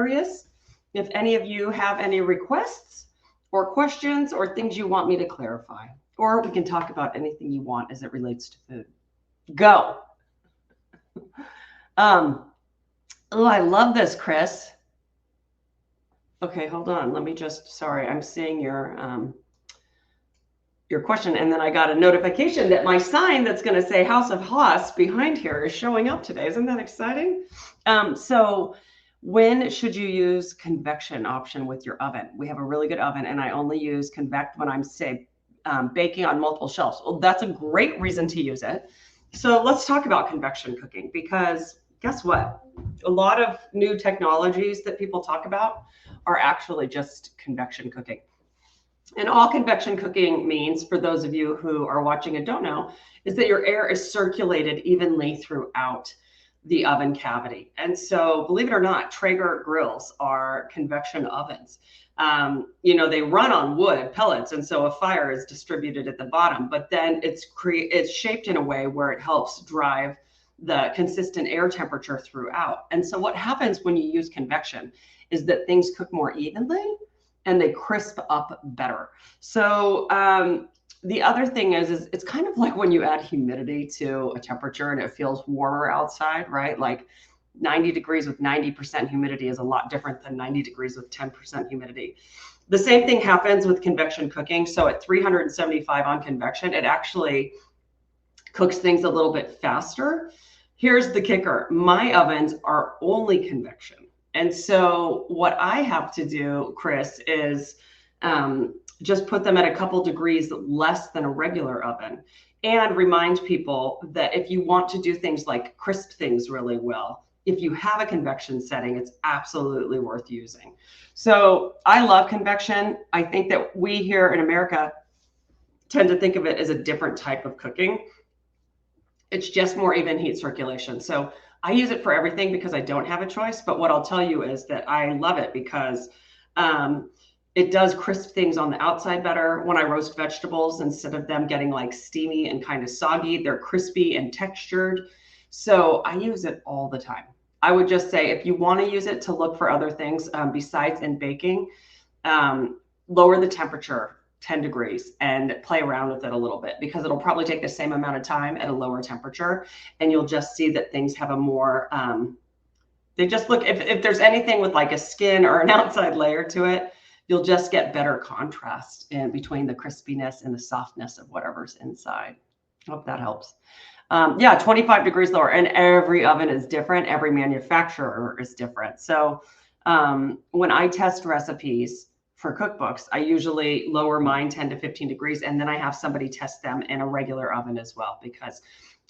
curious if any of you have any requests or questions or things you want me to clarify, or we can talk about anything you want as it relates to food. Go. Oh, I love this, Chris. Okay, hold on. Let me just, sorry, I'm seeing your question, and then I got a notification that my sign that's going to say House of Haas behind here is showing up today. Isn't that exciting? So when should you use convection option with your oven? We have a really good oven, and I only use convect when I'm, say, baking on multiple shelves. Well, that's a great reason to use it. So let's talk about convection cooking, because guess what? A lot of new technologies that people talk about are actually just convection cooking. And all convection cooking means, for those of you who are watching and don't know, is that your air is circulated evenly throughout the oven cavity. And so, believe it or not, Traeger grills are convection ovens. They run on wood pellets, and so a fire is distributed at the bottom, but then it's shaped in a way where it helps drive the consistent air temperature throughout. And so what happens when you use convection is that things cook more evenly and they crisp up better. So the other thing is it's kind of like when you add humidity to a temperature and it feels warmer outside, right? Like 90 degrees with 90% humidity is a lot different than 90 degrees with 10% humidity. The same thing happens with convection cooking. So at 375 on convection, it actually cooks things a little bit faster. Here's the kicker. My ovens are only convection. And so what I have to do, Chris, is just put them at a couple degrees less than a regular oven, and remind people that if you want to do things like crisp things really well, if you have a convection setting, it's absolutely worth using. So I love convection. I think that we here in America tend to think of it as a different type of cooking. It's just more even heat circulation. So I use it for everything because I don't have a choice. But what I'll tell you is that I love it because it does crisp things on the outside better. When I roast vegetables, instead of them getting like steamy and kind of soggy, they're crispy and textured. So I use it all the time. I would just say, if you want to use it to look for other things besides in baking, lower the temperature 10 degrees and play around with it a little bit, because it'll probably take the same amount of time at a lower temperature, and you'll just see that things have a more they just look, if there's anything with like a skin or an outside layer to it, you'll just get better contrast in between the crispiness and the softness of whatever's inside. I hope that helps. 25 degrees lower, and every oven is different. Every manufacturer is different. So when I test recipes for cookbooks, I usually lower mine 10 to 15 degrees, and then I have somebody test them in a regular oven as well, because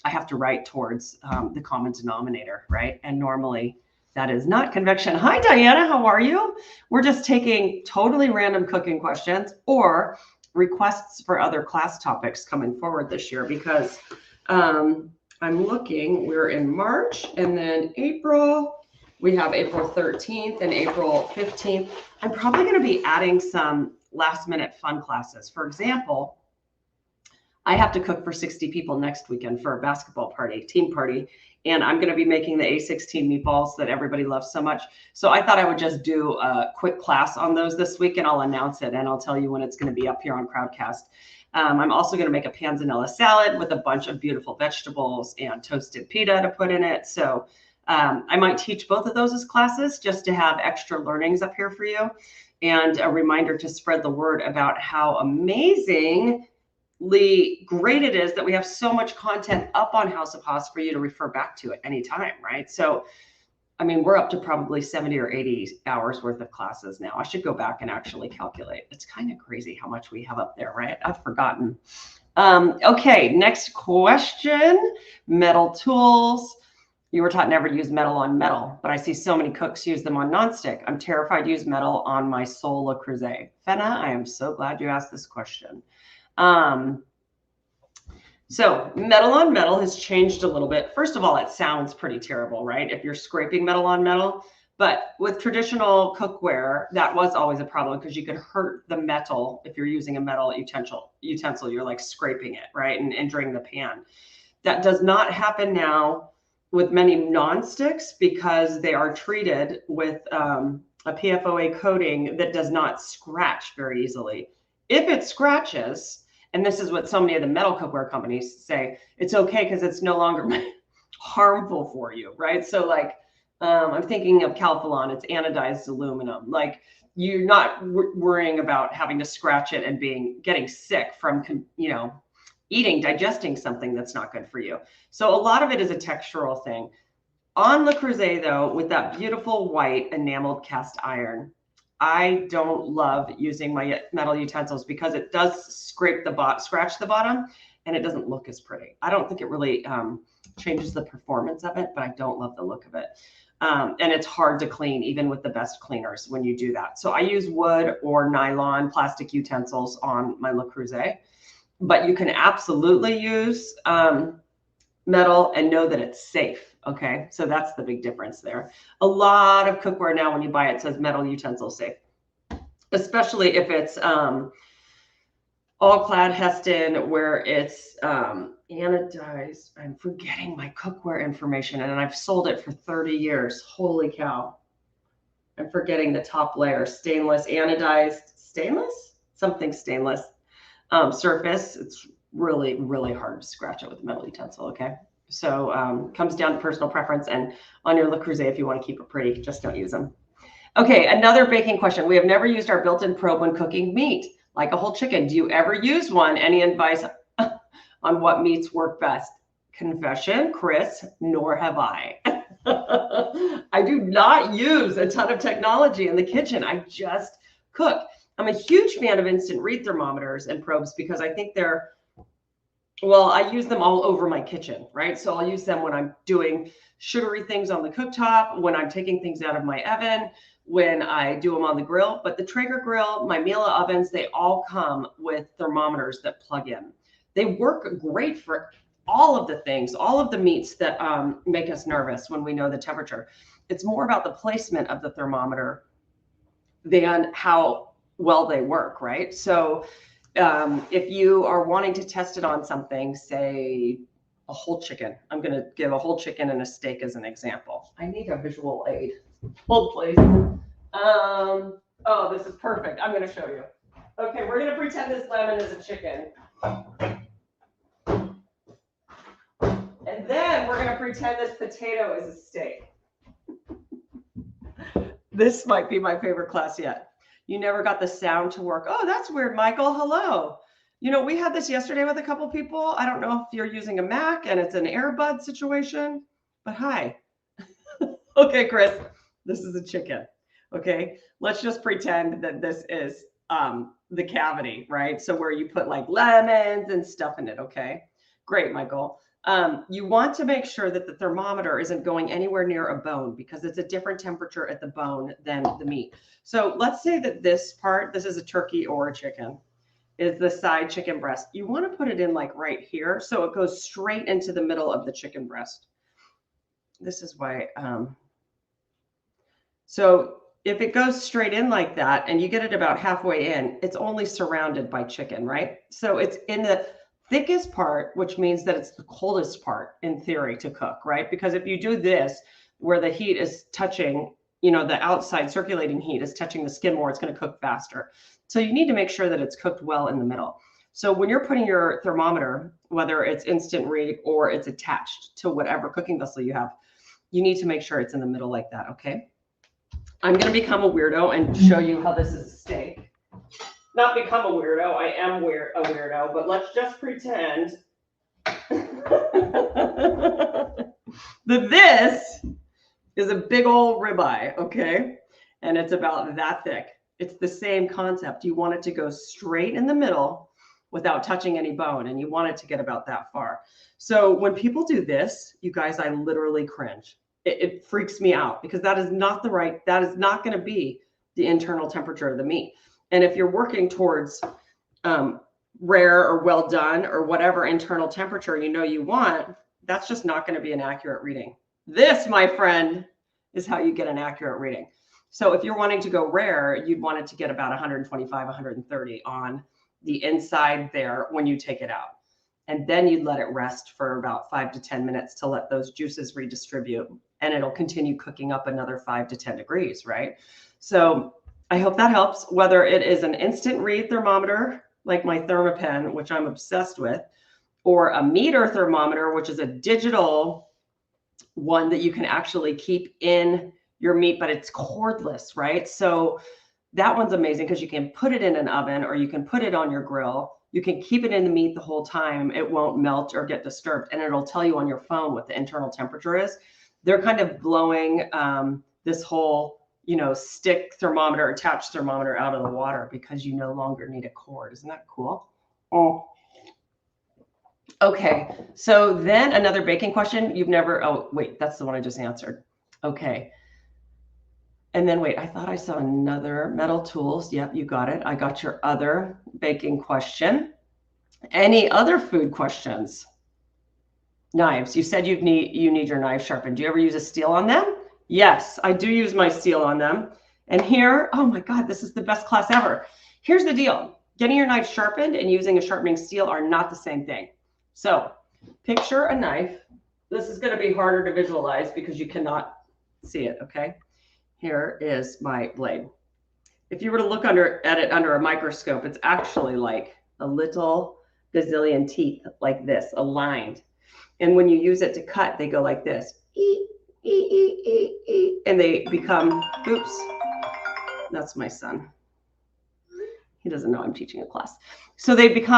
I have to write towards the common denominator, right? And normally that is not convection. Hi, Diana, how are you? We're just taking totally random cooking questions or requests for other class topics coming forward this year, because I'm looking, we're in March, and then April, we have April 13th and April 15th. I'm probably going to be adding some last minute fun classes. For example, I have to cook for 60 people next weekend for a basketball party, team party, and I'm going to be making the A16 meatballs that everybody loves so much. So I thought I would just do a quick class on those this week, and I'll announce it, and I'll tell you when it's going to be up here on Crowdcast. I'm also going to make a panzanella salad with a bunch of beautiful vegetables and toasted pita to put in it. So I might teach both of those as classes, just to have extra learnings up here for you, and a reminder to spread the word about how amazingly great it is that we have so much content up on House of Haas for you to refer back to at any time, right? So, I mean, we're up to probably 70 or 80 hours worth of classes now. I should go back and actually calculate. It's kind of crazy how much we have up there, right? I've forgotten. Okay, next question. Metal tools. You were taught never to use metal on metal, but I see so many cooks use them on nonstick. I'm terrified to use metal on my Sol Le Creuset. Fenna, I am so glad you asked this question. So metal on metal has changed a little bit. First of all, it sounds pretty terrible, right? If you're scraping metal on metal. But with traditional cookware, that was always a problem, because you could hurt the metal if you're using a metal utensil. You're like scraping it, right? And entering the pan. That does not happen now. with many non-sticks because they are treated with a PFOA coating that does not scratch very easily. If it scratches, and this is what so many of the metal cookware companies say, it's okay because it's no longer harmful for you, right? So like, I'm thinking of Calphalon, it's anodized aluminum. Like you're not worrying about having to scratch it and getting sick from, digesting something that's not good for you. So a lot of it is a textural thing. On Le Creuset though, with that beautiful white enameled cast iron, I don't love using my metal utensils because it does scratch the bottom, and it doesn't look as pretty. I don't think it really changes the performance of it, but I don't love the look of it. And it's hard to clean even with the best cleaners when you do that. So I use wood or nylon plastic utensils on my Le Creuset, but you can absolutely use metal and know that it's safe. Okay, so that's the big difference there. A lot of cookware now, when you buy it, says metal utensil safe, especially if it's all clad Heston, where it's anodized. I'm forgetting my cookware information, and I've sold it for 30 years. Holy cow. I'm forgetting the top layer. Stainless, anodized, stainless? Something stainless surface. It's really, really hard to scratch it with a metal utensil, okay? So comes down to personal preference, and on your Le Creuset, if you want to keep it pretty, just don't use them. Okay, another baking question. We have never used our built-in probe when cooking meat, like a whole chicken. Do you ever use one? Any advice on what meats work best? Confession, Chris, nor have I. I do not use a ton of technology in the kitchen. I just cook. I'm a huge fan of instant read thermometers and probes because I think I use them all over my kitchen, right? So I'll use them when I'm doing sugary things on the cooktop, when I'm taking things out of my oven, when I do them on the grill. But the Traeger grill, my Miele ovens, they all come with thermometers that plug in. They work great for all of the things, all of the meats that make us nervous when we know the temperature. It's more about the placement of the thermometer than how well they work, right? So if you are wanting to test it on something, say a whole chicken, I'm going to give a whole chicken and a steak as an example. I need a visual aid. Hold, please. Oh, this is perfect. I'm going to show you. Okay, we're going to pretend this lemon is a chicken. And then we're going to pretend this potato is a steak. This might be my favorite class yet. You never got the sound to work. Oh, that's weird, Michael. Hello. We had this yesterday with a couple people. I don't know if you're using a Mac and it's an earbud situation, but hi. Okay, Chris, this is a chicken. Okay, let's just pretend that this is the cavity, right? So where you put like lemons and stuff in it. Okay, great, Michael. You want to make sure that the thermometer isn't going anywhere near a bone because it's a different temperature at the bone than the meat. So let's say that this is a turkey or a chicken, is the side chicken breast. You want to put it in like right here so it goes straight into the middle of the chicken breast. This is why. So if it goes straight in like that and you get it about halfway in, it's only surrounded by chicken, right? So it's in the thickest part, which means that it's the coldest part in theory to cook, right? Because if you do this where the heat is touching, the outside circulating heat is touching the skin more, it's going to cook faster. So you need to make sure that it's cooked well in the middle. So when you're putting your thermometer, whether it's instant read or it's attached to whatever cooking vessel you have, you need to make sure it's in the middle like that, okay? I'm going to become a weirdo and show you how this is a steak. Not become a weirdo, I am a weirdo, but let's just pretend that this is a big old ribeye, okay? And it's about that thick. It's the same concept. You want it to go straight in the middle without touching any bone, and you want it to get about that far. So when people do this, you guys, I literally cringe. It freaks me out because that is not going to be the internal temperature of the meat. And if you're working towards rare or well done or whatever internal temperature you want, that's just not going to be an accurate reading. This, my friend, is how you get an accurate reading. So if you're wanting to go rare, you'd want it to get about 125, 130 on the inside there when you take it out. And then you'd let it rest for about 5 to 10 minutes to let those juices redistribute. And it'll continue cooking up another 5 to 10 degrees, right? So I hope that helps, whether it is an instant read thermometer, like my Thermapen, which I'm obsessed with, or a meter thermometer, which is a digital one that you can actually keep in your meat, but it's cordless, right? So that one's amazing because you can put it in an oven or you can put it on your grill. You can keep it in the meat the whole time. It won't melt or get disturbed. And it'll tell you on your phone what the internal temperature is. They're kind of blowing this whole, stick thermometer, attached thermometer out of the water because you no longer need a cord. Isn't that cool? Oh. Okay. So then another baking question. Oh, wait, that's the one I just answered. Okay. And then wait, I thought I saw another metal tools. Yep, you got it. I got your other baking question. Any other food questions? Knives. You said you need your knife sharpened. Do you ever use a steel on them? Yes, I do use my steel on them. And here, oh my God, this is the best class ever. Here's the deal. Getting your knife sharpened and using a sharpening steel are not the same thing. So picture a knife. This is going to be harder to visualize because you cannot see it, okay? Here is my blade. If you were to look at it under a microscope, it's actually like a little gazillion teeth like this, aligned. And when you use it to cut, they go like this. And they become, oops, that's my son. He doesn't know I'm teaching a class. So they get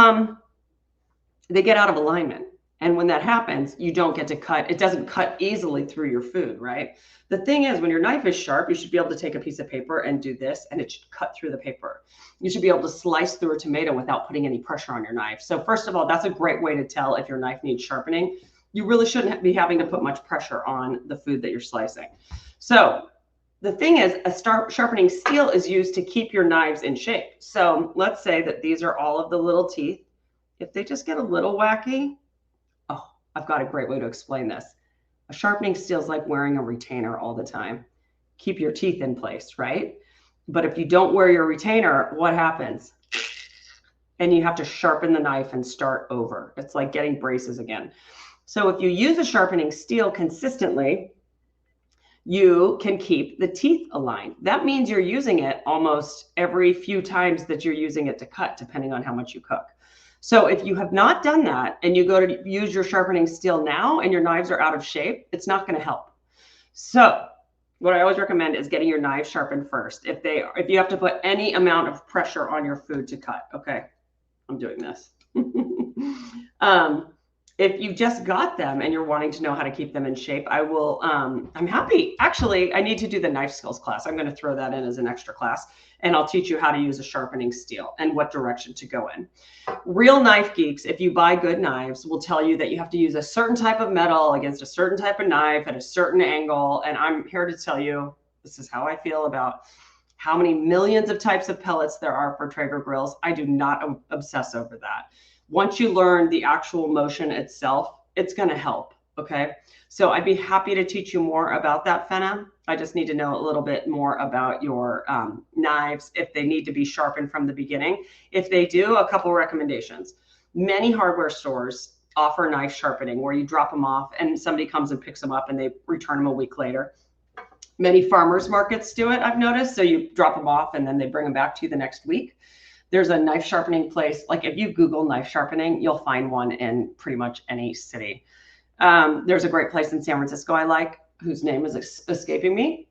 out of alignment. And when that happens, you don't get to cut. It doesn't cut easily through your food, right? The thing is, when your knife is sharp, you should be able to take a piece of paper and do this, and it should cut through the paper. You should be able to slice through a tomato without putting any pressure on your knife. So first of all, that's a great way to tell if your knife needs sharpening. You really shouldn't be having to put much pressure on the food that you're slicing. So the thing is, a sharpening steel is used to keep your knives in shape. So let's say that these are all of the little teeth. If they just get a little wacky, oh, I've got a great way to explain this. A sharpening steel is like wearing a retainer all the time. Keep your teeth in place, right? But if you don't wear your retainer, what happens? And you have to sharpen the knife and start over. It's like getting braces again. So if you use a sharpening steel consistently, you can keep the teeth aligned. That means you're using it almost every few times that you're using it to cut, depending on how much you cook. So if you have not done that and you go to use your sharpening steel now and your knives are out of shape, it's not going to help. So what I always recommend is getting your knives sharpened first. If you have to put any amount of pressure on your food to cut, okay, I'm doing this. If you just got them and you're wanting to know how to keep them in shape, I'm happy. Actually, I need to do the knife skills class. I'm going to throw that in as an extra class, and I'll teach you how to use a sharpening steel and what direction to go in. Real knife geeks, if you buy good knives, will tell you that you have to use a certain type of metal against a certain type of knife at a certain angle. And I'm here to tell you, this is how I feel about how many millions of types of pellets there are for Traeger grills. I do not obsess over that. Once you learn the actual motion itself, it's going to help. Okay. So I'd be happy to teach you more about that, Fenna. I just need to know a little bit more about your knives, if they need to be sharpened from the beginning. If they do, a couple recommendations. Many hardware stores offer knife sharpening where you drop them off and somebody comes and picks them up and they return them a week later. Many farmers markets do it, I've noticed. So you drop them off and then they bring them back to you the next week. There's a knife sharpening place. Like if you Google knife sharpening, you'll find one in pretty much any city. There's a great place in San Francisco I like, whose name is escaping me.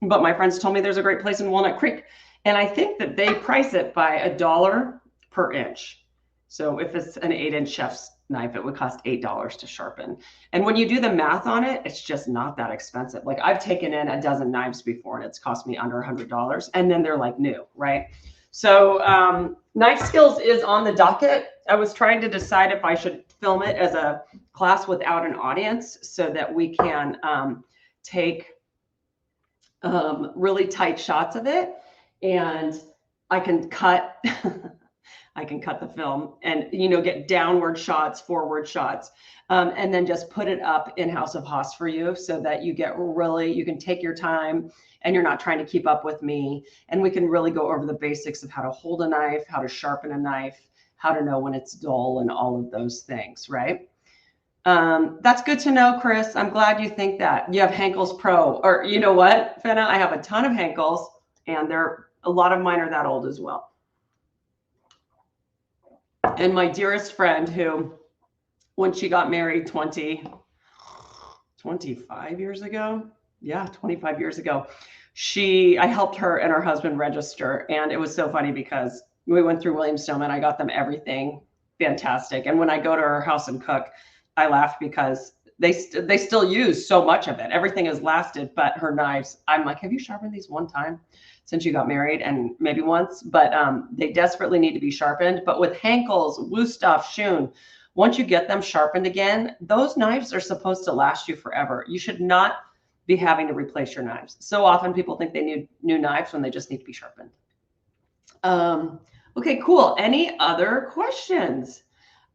But my friends told me there's a great place in Walnut Creek. And I think that they price it by $1 per inch. So if it's an 8-inch chef's knife, it would cost $8 to sharpen. And when you do the math on it, it's just not that expensive. Like I've taken in a dozen knives before and it's cost me under $100. And then they're like new, right? So knife skills is on the docket. I was trying to decide if I should film it as a class without an audience so that we can take really tight shots of it, and I can cut I can cut the film and get downward shots, forward shots, and then just put it up in House of Haas for you so that you can take your time and you're not trying to keep up with me, and we can really go over the basics of how to hold a knife, how to sharpen a knife, how to know when it's dull and all of those things, right? That's good to know, Chris. I'm glad you think that. You have Henkel's Pro, or you know what, Fenna? I have a ton of Henkels, and a lot of mine are that old as well. And my dearest friend who, when she got married 25 years ago, yeah, 25 years ago, I helped her and her husband register. And it was so funny because we went through Williams-Sonoma and I got them everything fantastic. And when I go to her house and cook, I laugh because they still use so much of it. Everything has lasted, but her knives, I'm like, have you sharpened these one time since you got married? And maybe once, but they desperately need to be sharpened. But with Henkel's, Wusthof, Schön, once you get them sharpened again, those knives are supposed to last you forever. You should not be having to replace your knives. So often people think they need new knives when they just need to be sharpened. Okay, cool. Any other questions?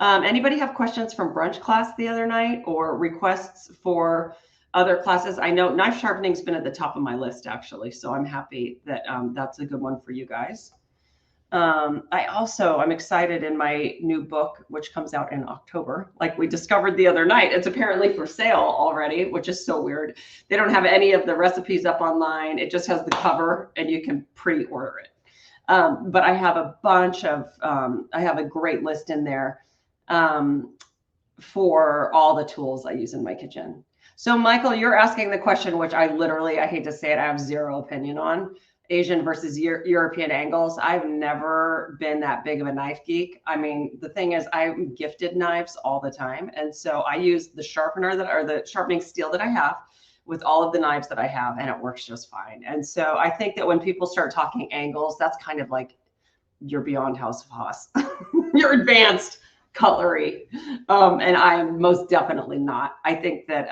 Anybody have questions from brunch class the other night or requests for other classes? I know knife sharpening has been at the top of my list, actually. So I'm happy that that's a good one for you guys. I'm excited in my new book, which comes out in October. Like we discovered the other night, it's apparently for sale already, which is so weird. They don't have any of the recipes up online. It just has the cover and you can pre-order it. But I have a bunch of, I have a great list in there for all the tools I use in my kitchen. So Michael, you're asking the question, which I hate to say it, I have zero opinion on. Asian versus European angles. I've never been that big of a knife geek. I mean, the thing is I'm gifted knives all the time. And so I use the sharpener the sharpening steel that I have with all of the knives that I have, and it works just fine. And so I think that when people start talking angles, that's kind of like you're beyond House of Haas. You're advanced cutlery. And I'm most definitely not. I think that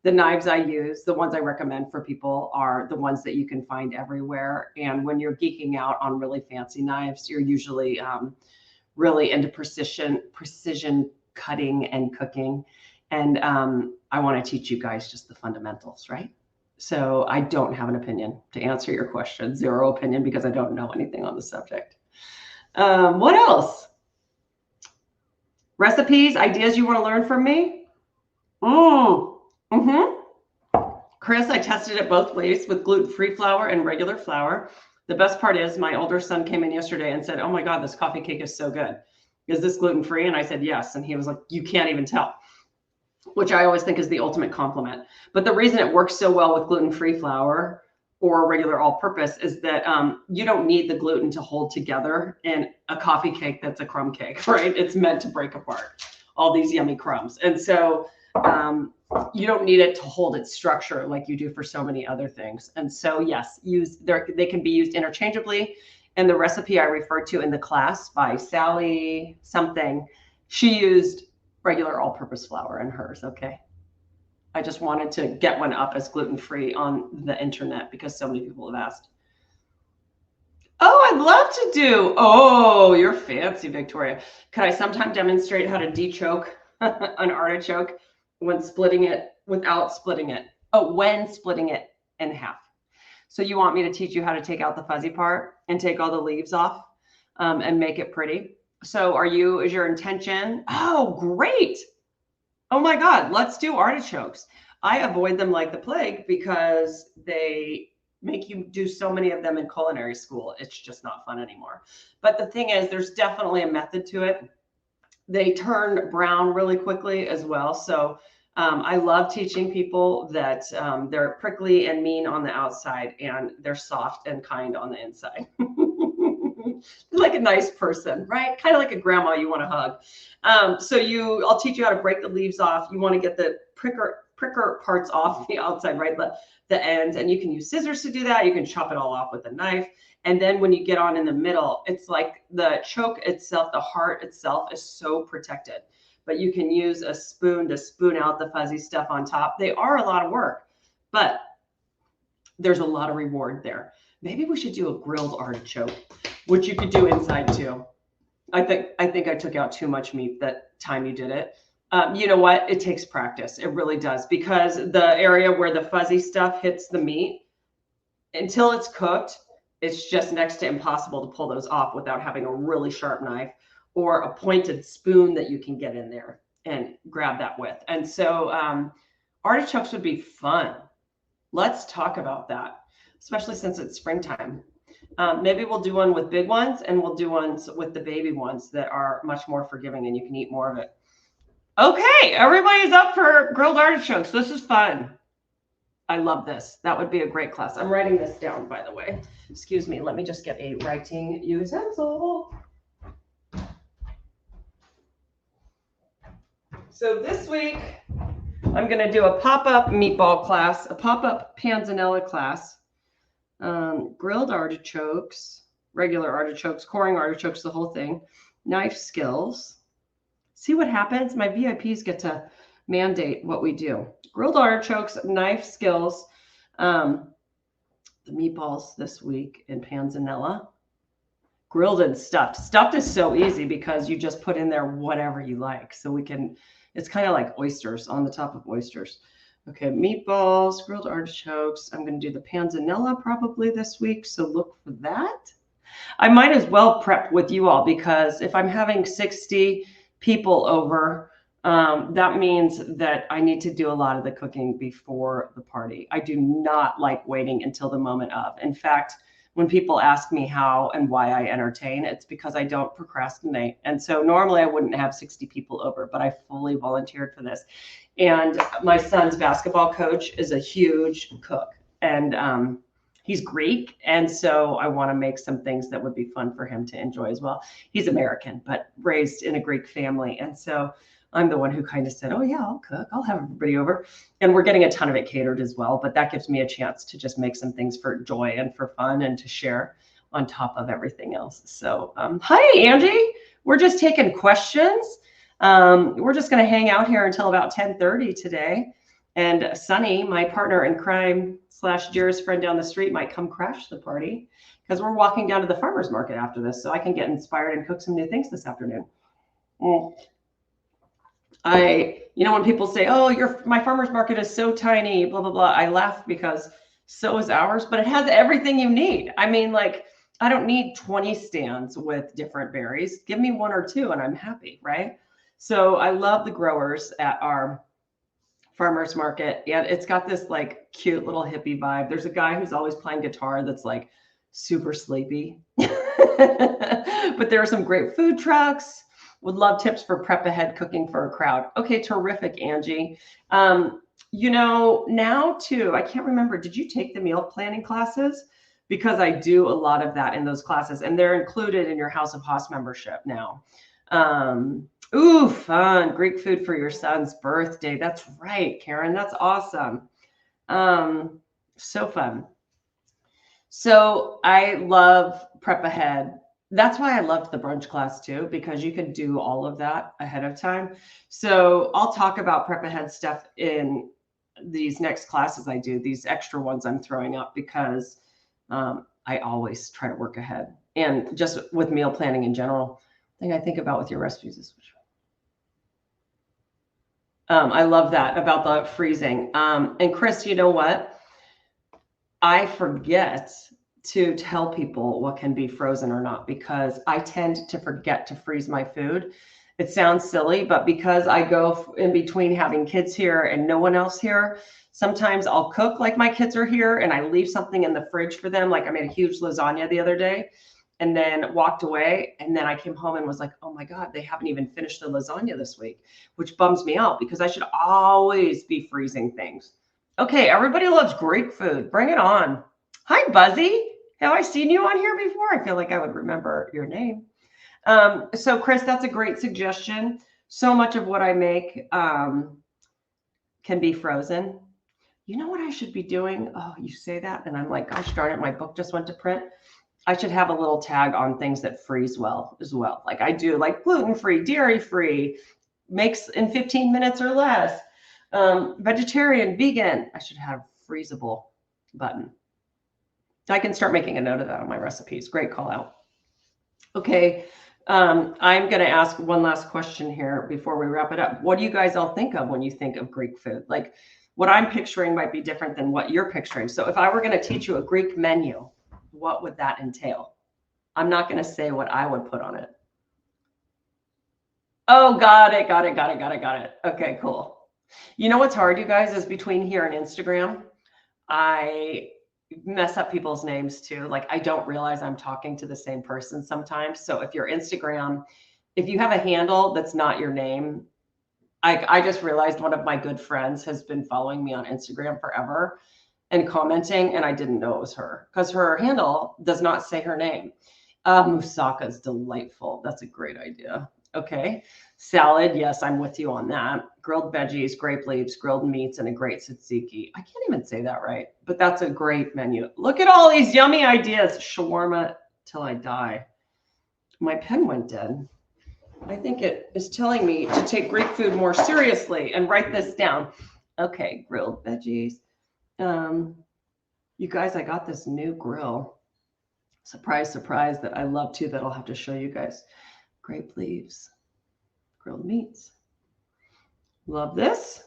the knives I use, the ones I recommend for people are the ones that you can find everywhere. And when you're geeking out on really fancy knives, you're usually really into precision cutting and cooking. And I want to teach you guys just the fundamentals, right? So I don't have an opinion to answer your question. Zero opinion because I don't know anything on the subject. What else? Recipes, ideas you want to learn from me? Chris, I tested it both ways with gluten-free flour and regular flour. The best part is my older son came in yesterday and said, oh my God, this coffee cake is so good. Is this gluten-free? And I said, yes. And he was like, you can't even tell, which I always think is the ultimate compliment. But the reason it works so well with gluten-free flour or regular all-purpose is that you don't need the gluten to hold together in a coffee cake that's a crumb cake, right? It's meant to break apart all these yummy crumbs. And so you don't need it to hold its structure like you do for so many other things. And so yes, they can be used interchangeably. And the recipe I referred to in the class by Sally something, she used regular all-purpose flour in hers. Okay. I just wanted to get one up as gluten-free on the internet because so many people have asked. Oh, I'd love to do. Oh, you're fancy, Victoria. Could I sometime demonstrate how to de-choke an artichoke when splitting it without splitting it? Oh, when splitting it in half. So you want me to teach you how to take out the fuzzy part and take all the leaves off and make it pretty? So is your intention? Oh, great. Oh my God, let's do artichokes. I avoid them like the plague because they make you do so many of them in culinary school. It's just not fun anymore. But the thing is, there's definitely a method to it. They turn brown really quickly as well. So I love teaching people that they're prickly and mean on the outside and they're soft and kind on the inside. Like a nice person, right? Kind of like a grandma you want to hug. I'll teach you how to break the leaves off. You want to get the pricker parts off the outside, right? The ends, and you can use scissors to do that. You can chop it all off with a knife. And then when you get on in the middle, it's like the choke itself, the heart itself is so protected. But you can use a spoon to spoon out the fuzzy stuff on top. They are a lot of work, but there's a lot of reward there. Maybe we should do a grilled artichoke, which you could do inside too. I think I took out too much meat that time you did it. You know what? It takes practice. It really does, because the area where the fuzzy stuff hits the meat, until it's cooked, it's just next to impossible to pull those off without having a really sharp knife or a pointed spoon that you can get in there and grab that with. And so artichokes would be fun. Let's talk about that, especially since it's springtime. Maybe we'll do one with big ones, and we'll do ones with the baby ones that are much more forgiving and you can eat more of it. Okay, everybody's up for grilled artichokes. This is fun. I love this. That would be a great class. I'm writing this down, by the way. Excuse me. Let me just get a writing utensil. So this week, I'm going to do a pop-up meatball class, a pop-up panzanella class, grilled artichokes, regular artichokes, coring artichokes, the whole thing, knife skills. See what happens? My VIPs get to mandate what we do. Grilled artichokes, knife skills, the meatballs this week in panzanella, grilled and stuffed. Stuffed is so easy because you just put in there whatever you like. So we can, it's kind of like oysters, on the top of oysters. Okay, meatballs, grilled artichokes. I'm going to do the panzanella probably this week, so look for that. I might as well prep with you all because if I'm having 60 people over, that means that I need to do a lot of the cooking before the party. I do not like waiting until the moment of. In fact, when people ask me how and why I entertain, it's because I don't procrastinate. And so normally I wouldn't have 60 people over, but I fully volunteered for this. And my son's basketball coach is a huge cook, and he's Greek. And so I want to make some things that would be fun for him to enjoy as well. He's American, but raised in a Greek family. And so I'm the one who kind of said, oh yeah, I'll cook. I'll have everybody over. And we're getting a ton of it catered as well. But that gives me a chance to just make some things for joy and for fun and to share on top of everything else. So hi, Angie. We're just taking questions. We're just going to hang out here until about 10:30 today. And Sunny, my partner in crime / dearest friend down the street, might come crash the party because we're walking down to the farmer's market after this. So I can get inspired and cook some new things this afternoon. When people say, oh, my farmer's market is so tiny, blah, blah, blah, I laugh because so is ours, but it has everything you need. I mean, like, I don't need 20 stands with different berries. Give me 1 or 2 and I'm happy, right? So I love the growers at our farmer's market. And it's got this like cute little hippie vibe. There's a guy who's always playing guitar that's like super sleepy. But there are some great food trucks. Would love tips for prep ahead cooking for a crowd. Okay, terrific, Angie. Now too, I can't remember, did you take the meal planning classes? Because I do a lot of that in those classes, and they're included in your House of Haas membership now. Ooh, fun. Greek food for your son's birthday. That's right, Karen. That's awesome. So fun. So I love prep ahead. That's why I loved the brunch class too, because you can do all of that ahead of time. So I'll talk about prep ahead stuff in these next classes I do, these extra ones I'm throwing up, because I always try to work ahead. And just with meal planning in general, thing I think about with your recipes is which one? I love that about the freezing. And Chris, you know what? I forget to tell people what can be frozen or not, because I tend to forget to freeze my food. It sounds silly, but because I go in between having kids here and no one else here, sometimes I'll cook like my kids are here and I leave something in the fridge for them. Like I made a huge lasagna the other day and then walked away. And then I came home and was like, oh my God, they haven't even finished the lasagna this week, which bums me out because I should always be freezing things. Okay, everybody loves Greek food. Bring it on. Hi, Buzzy. Have I seen you on here before? I feel like I would remember your name. So Chris, that's a great suggestion. So much of what I make can be frozen. You know what I should be doing? Oh, you say that, and I'm like, gosh darn it, my book just went to print. I should have a little tag on things that freeze well as well. Like I do, like gluten-free, dairy-free, makes in 15 minutes or less. Vegetarian, vegan. I should have freezable button. I can start making a note of that on my recipes. Great call out. Okay, I'm going to ask one last question here before we wrap it up. What do you guys all think of when you think of Greek food? Like what I'm picturing might be different than what you're picturing. So if I were going to teach you a Greek menu, what would that entail? I'm not going to say what I would put on it. Oh, got it, got it, got it, got it, got it. Okay, cool. You know what's hard, you guys, is between here and Instagram, I mess up people's names too. Like I don't realize I'm talking to the same person sometimes. So if your Instagram, if you have a handle that's not your name, I just realized one of my good friends has been following me on Instagram forever and commenting, and I didn't know it was her because her handle does not say her name. Moussaka is delightful. That's a great idea. Okay. Salad. Yes, I'm with you on that. Grilled veggies, grape leaves, grilled meats, and a great tzatziki. I can't even say that right, but that's a great menu. Look at all these yummy ideas. Shawarma till I die. My pen went dead. I think it is telling me to take Greek food more seriously and write this down. Okay, grilled veggies. You guys, I got this new grill. Surprise, surprise, that I love too, that I'll have to show you guys. Grape leaves, grilled meats. Love this.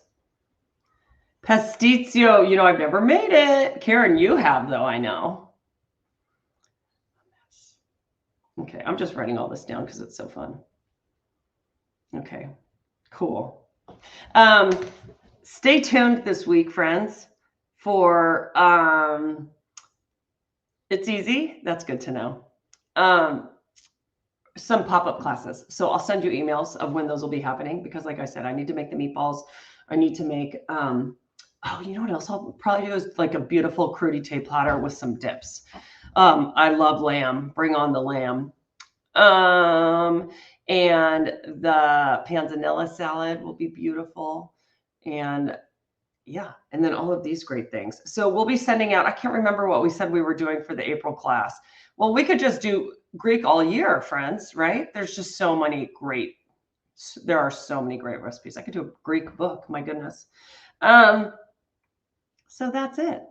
Pasticcio, you know, I've never made it. Karen, you have though, I know. Okay, I'm just writing all this down because it's so fun. Okay, cool. Stay tuned this week, friends, for it's easy. That's good to know. Some pop-up classes. So I'll send you emails of when those will be happening because like I said, I need to make the meatballs. I need to make, oh, you know what else I'll probably do is like a beautiful crudité platter with some dips. I love lamb. Bring on the lamb. And the panzanella salad will be beautiful. And yeah, and then all of these great things. So we'll be sending out, I can't remember what we said we were doing for the April class. Well, we could just do Greek all year, friends, right? There's just so many great, there are so many great recipes. I could do a Greek book, my goodness. So that's it.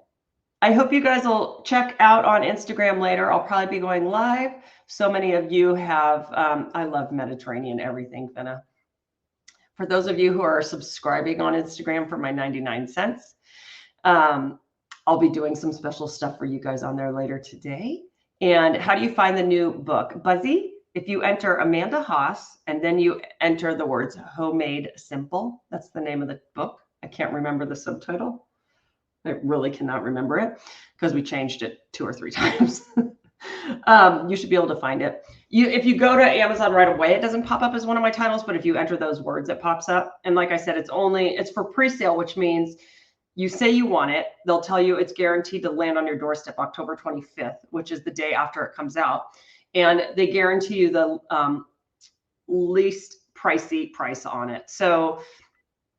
I hope you guys will check out on Instagram later. I'll probably be going live. So many of you have, I love Mediterranean everything, Finna. For those of you who are subscribing on Instagram for my 99 cents, I'll be doing some special stuff for you guys on there later today. And how do you find the new book? Buzzy, if you enter Amanda Haas and then you enter the words Homemade Simple, that's the name of the book. I can't remember the subtitle. I really cannot remember it because we changed it 2 or 3 times. You should be able to find it. If you go to Amazon right away, it doesn't pop up as one of my titles, but if you enter those words, it pops up. And like I said, it's for pre-sale, which means you say you want it. They'll tell you it's guaranteed to land on your doorstep October 25th, which is the day after it comes out. And they guarantee you the least pricey price on it. So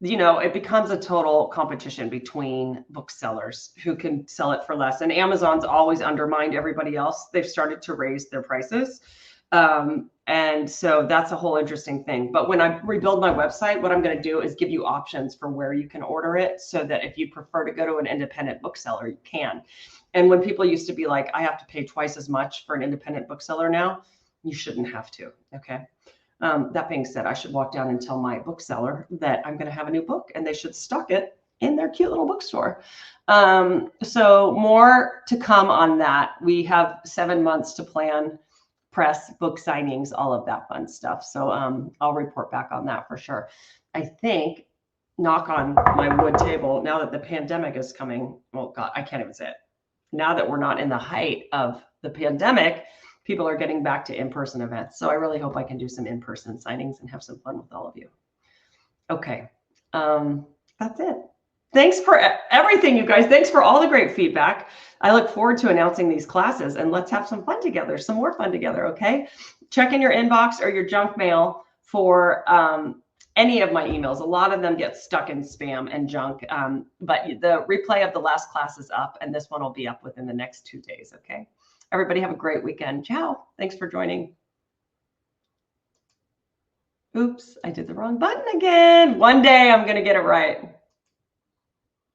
you know, it becomes a total competition between booksellers who can sell it for less. And Amazon's always undermined everybody else. They've started to raise their prices. And so that's a whole interesting thing. But when I rebuild my website, what I'm going to do is give you options for where you can order it so that if you prefer to go to an independent bookseller, you can. And when people used to be like, I have to pay twice as much for an independent bookseller now, you shouldn't have to. Okay. That being said, I should walk down and tell my bookseller that I'm going to have a new book and they should stock it in their cute little bookstore. So more to come on that. We have 7 months to plan, press, book signings, all of that fun stuff. So I'll report back on that for sure. I think, knock on my wood table, now that the pandemic is coming, well, God, I can't even say it. Now that we're not in the height of the pandemic, people are getting back to in-person events. So I really hope I can do some in-person signings and have some fun with all of you. Okay, that's it. Thanks for everything, you guys. Thanks for all the great feedback. I look forward to announcing these classes and let's have some fun together, some more fun together, okay? Check in your inbox or your junk mail for any of my emails. A lot of them get stuck in spam and junk, but the replay of the last class is up and this one will be up within the next 2 days, okay? Everybody have a great weekend. Ciao. Thanks for joining. Oops, I did the wrong button again. One day I'm going to get it right.